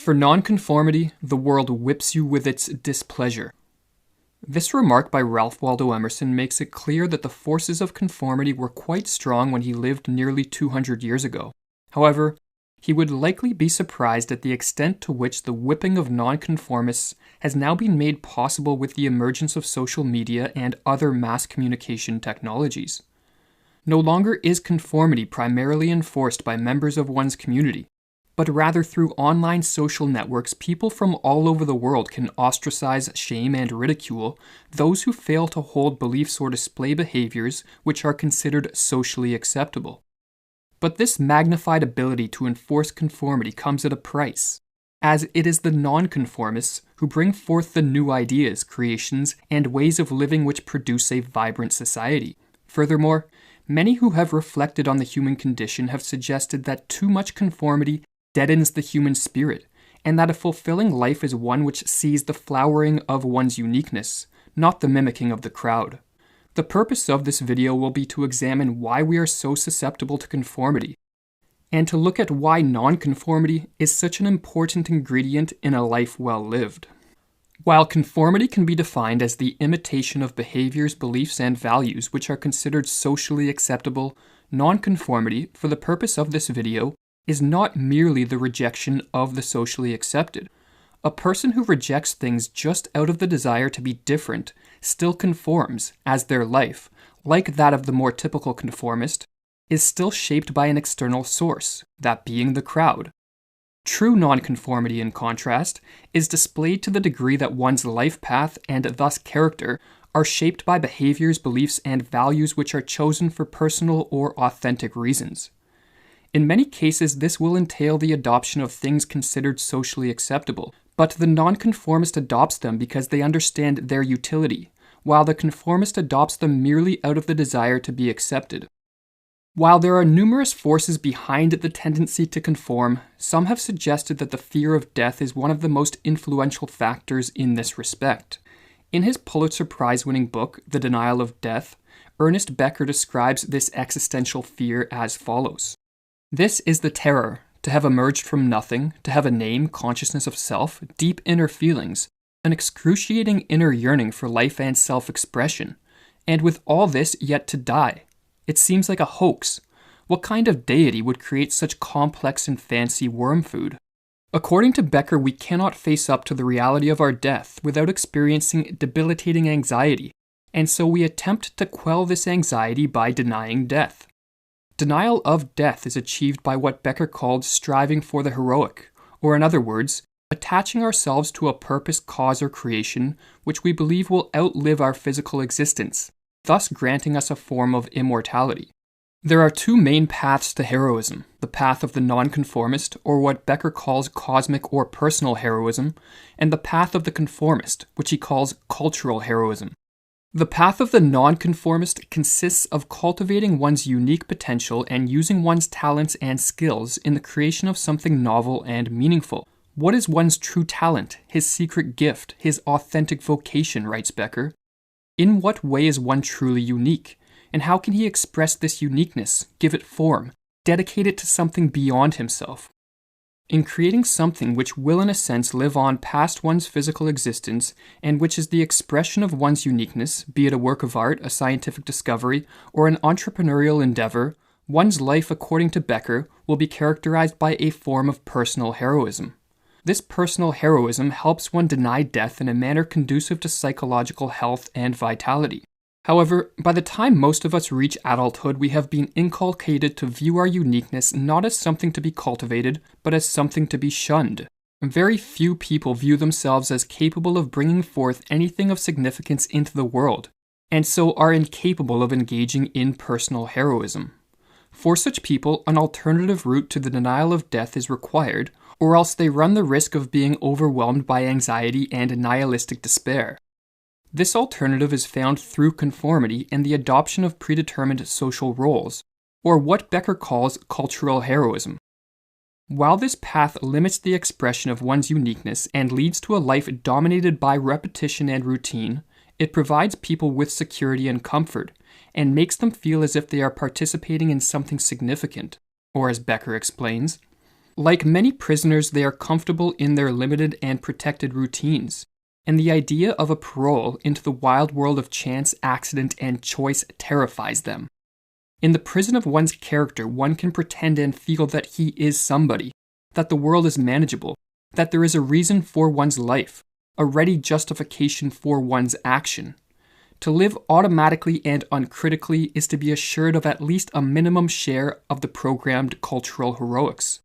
For nonconformity, the world whips you with its displeasure. This remark by Ralph Waldo Emerson makes it clear that the forces of conformity were quite strong when he lived nearly 200 years ago. However, he would likely be surprised at the extent to which the whipping of nonconformists has now been made possible with the emergence of social media and other mass communication technologies. No longer is conformity primarily enforced by members of one's community, but rather through online social networks, people from all over the world can ostracize, shame, and ridicule those who fail to hold beliefs or display behaviors which are considered socially acceptable. But this magnified ability to enforce conformity comes at a price, as it is the nonconformists who bring forth the new ideas, creations, and ways of living which produce a vibrant society. Furthermore, many who have reflected on the human condition have suggested that too much conformity deadens the human spirit, and that a fulfilling life is one which sees the flowering of one's uniqueness, not the mimicking of the crowd. The purpose of this video will be to examine why we are so susceptible to conformity, and to look at why nonconformity is such an important ingredient in a life well lived. While conformity can be defined as the imitation of behaviors, beliefs, and values which are considered socially acceptable, nonconformity, for the purpose of this video, is not merely the rejection of the socially accepted. A person who rejects things just out of the desire to be different still conforms, as their life, like that of the more typical conformist, is still shaped by an external source, that being the crowd. True nonconformity, in contrast, is displayed to the degree that one's life path and thus character are shaped by behaviors, beliefs, and values which are chosen for personal or authentic reasons. In many cases, this will entail the adoption of things considered socially acceptable, but the nonconformist adopts them because they understand their utility, while the conformist adopts them merely out of the desire to be accepted. While there are numerous forces behind the tendency to conform, some have suggested that the fear of death is one of the most influential factors in this respect. In his Pulitzer Prize-winning book, The Denial of Death, Ernest Becker describes this existential fear as follows. This is the terror, to have emerged from nothing, to have a name, consciousness of self, deep inner feelings, an excruciating inner yearning for life and self-expression, and with all this yet to die. It seems like a hoax. What kind of deity would create such complex and fancy worm food? According to Becker, we cannot face up to the reality of our death without experiencing debilitating anxiety, and so we attempt to quell this anxiety by denying death. Denial of death is achieved by what Becker called striving for the heroic, or in other words, attaching ourselves to a purpose, cause, or creation which we believe will outlive our physical existence, thus granting us a form of immortality. There are two main paths to heroism, the path of the nonconformist, or what Becker calls cosmic or personal heroism, and the path of the conformist, which he calls cultural heroism. The path of the nonconformist consists of cultivating one's unique potential and using one's talents and skills in the creation of something novel and meaningful. What is one's true talent, his secret gift, his authentic vocation, writes Becker? In what way is one truly unique, and how can he express this uniqueness, give it form, dedicate it to something beyond himself? In creating something which will in a sense live on past one's physical existence, and which is the expression of one's uniqueness, be it a work of art, a scientific discovery, or an entrepreneurial endeavor, one's life, according to Becker, will be characterized by a form of personal heroism. This personal heroism helps one deny death in a manner conducive to psychological health and vitality. However, by the time most of us reach adulthood, we have been inculcated to view our uniqueness not as something to be cultivated, but as something to be shunned. Very few people view themselves as capable of bringing forth anything of significance into the world, and so are incapable of engaging in personal heroism. For such people, an alternative route to the denial of death is required, or else they run the risk of being overwhelmed by anxiety and nihilistic despair. This alternative is found through conformity and the adoption of predetermined social roles, or what Becker calls cultural heroism. While this path limits the expression of one's uniqueness and leads to a life dominated by repetition and routine, it provides people with security and comfort, and makes them feel as if they are participating in something significant, or as Becker explains, Like many prisoners, they are comfortable in their limited and protected routines, and the idea of a parole into the wild world of chance, accident, and choice terrifies them. In the prison of one's character, one can pretend and feel that he is somebody, that the world is manageable, that there is a reason for one's life, a ready justification for one's action. To live automatically and uncritically is to be assured of at least a minimum share of the programmed cultural heroics.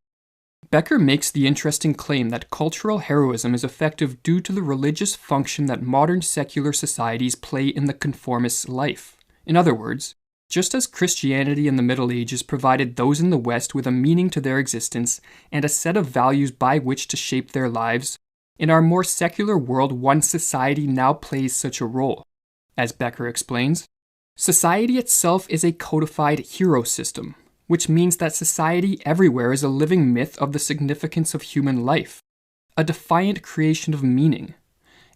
Becker makes the interesting claim that cultural heroism is effective due to the religious function that modern secular societies play in the conformist's life. In other words, just as Christianity in the Middle Ages provided those in the West with a meaning to their existence and a set of values by which to shape their lives, in our more secular world, one society now plays such a role. As Becker explains, society itself is a codified hero system, which means that society everywhere is a living myth of the significance of human life, a defiant creation of meaning.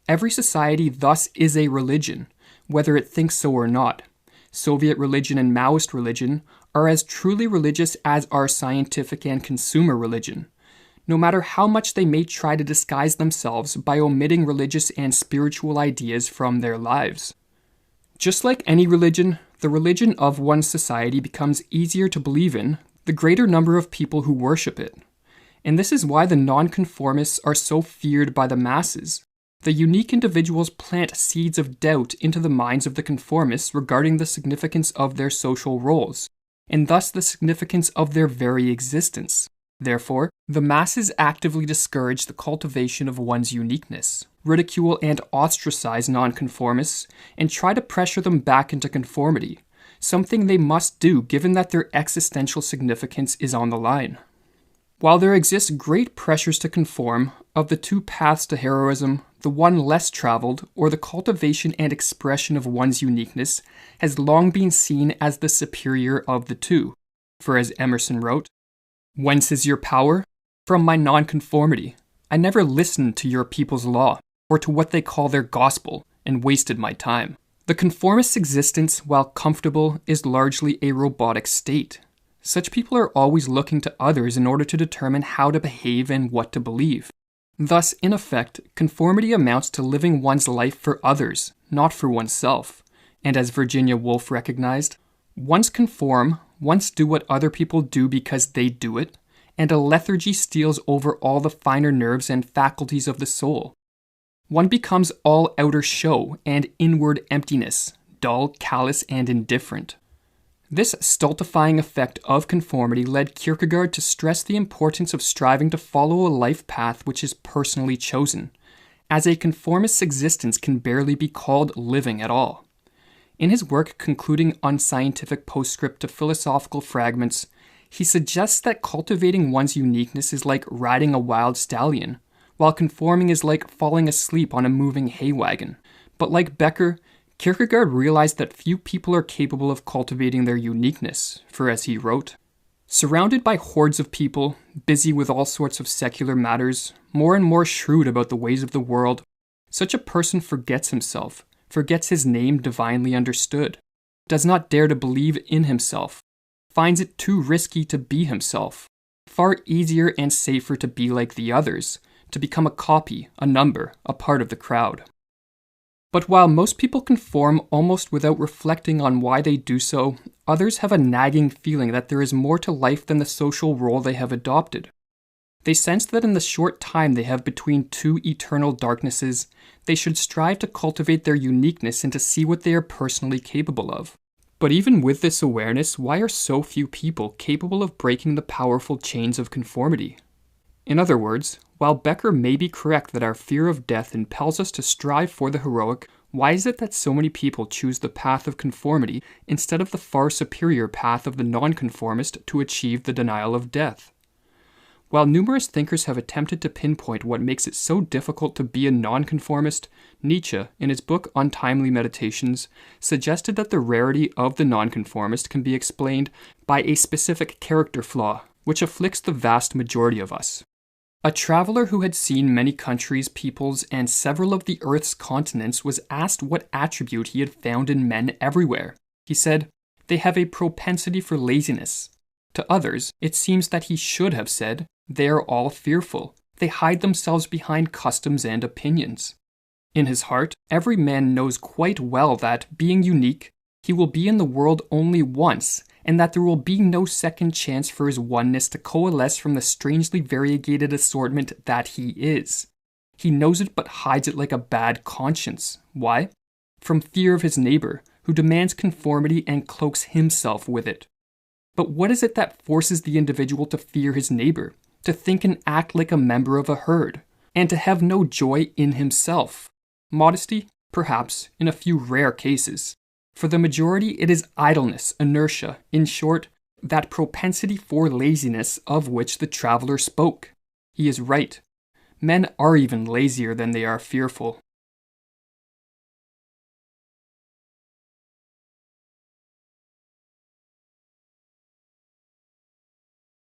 Every society thus is a religion, whether it thinks so or not. Soviet religion and Maoist religion are as truly religious as are scientific and consumer religion, no matter how much they may try to disguise themselves by omitting religious and spiritual ideas from their lives. Just like any religion, the religion of one's society becomes easier to believe in the greater number of people who worship it. And this is why the nonconformists are so feared by the masses. The unique individuals plant seeds of doubt into the minds of the conformists regarding the significance of their social roles, and thus the significance of their very existence. Therefore, the masses actively discourage the cultivation of one's uniqueness, ridicule and ostracize nonconformists, and try to pressure them back into conformity, something they must do given that their existential significance is on the line. While there exists great pressures to conform, of the two paths to heroism, the one less traveled, or the cultivation and expression of one's uniqueness, has long been seen as the superior of the two. For as Emerson wrote, "Whence is your power? From my nonconformity. I never listened to your people's law, or to what they call their gospel, and wasted my time." The conformist's existence, while comfortable, is largely a robotic state. Such people are always looking to others in order to determine how to behave and what to believe. Thus, in effect, conformity amounts to living one's life for others, not for oneself. And as Virginia Woolf recognized, once conform, once do what other people do because they do it, and a lethargy steals over all the finer nerves and faculties of the soul. One becomes all outer show and inward emptiness, dull, callous, and indifferent. This stultifying effect of conformity led Kierkegaard to stress the importance of striving to follow a life path which is personally chosen, as a conformist's existence can barely be called living at all. In his work Concluding Unscientific Postscript to Philosophical Fragments, he suggests that cultivating one's uniqueness is like riding a wild stallion, while conforming is like falling asleep on a moving hay wagon. But like Becker, Kierkegaard realized that few people are capable of cultivating their uniqueness, for as he wrote, "Surrounded by hordes of people, busy with all sorts of secular matters, more and more shrewd about the ways of the world, such a person forgets himself, forgets his name divinely understood, does not dare to believe in himself, finds it too risky to be himself, far easier and safer to be like the others, to become a copy, a number, a part of the crowd." But while most people conform almost without reflecting on why they do so, others have a nagging feeling that there is more to life than the social role they have adopted. They sense that in the short time they have between two eternal darknesses, they should strive to cultivate their uniqueness and to see what they are personally capable of. But even with this awareness, why are so few people capable of breaking the powerful chains of conformity? In other words, while Becker may be correct that our fear of death impels us to strive for the heroic, why is it that so many people choose the path of conformity instead of the far superior path of the nonconformist to achieve the denial of death? While numerous thinkers have attempted to pinpoint what makes it so difficult to be a nonconformist, Nietzsche, in his book Untimely Meditations, suggested that the rarity of the nonconformist can be explained by a specific character flaw, which afflicts the vast majority of us. A traveler who had seen many countries, peoples, and several of the Earth's continents was asked what attribute he had found in men everywhere. He said, "They have a propensity for laziness." To others, it seems that he should have said, They are all fearful. They hide themselves behind customs and opinions. In his heart, every man knows quite well that, being unique, he will be in the world only once, and that there will be no second chance for his oneness to coalesce from the strangely variegated assortment that he is. He knows it but hides it like a bad conscience. Why? From fear of his neighbor, who demands conformity and cloaks himself with it. But what is it that forces the individual to fear his neighbor, to think and act like a member of a herd, and to have no joy in himself? Modesty? Perhaps, in a few rare cases. For the majority, it is idleness, inertia, in short, that propensity for laziness of which the traveler spoke. He is right. Men are even lazier than they are fearful.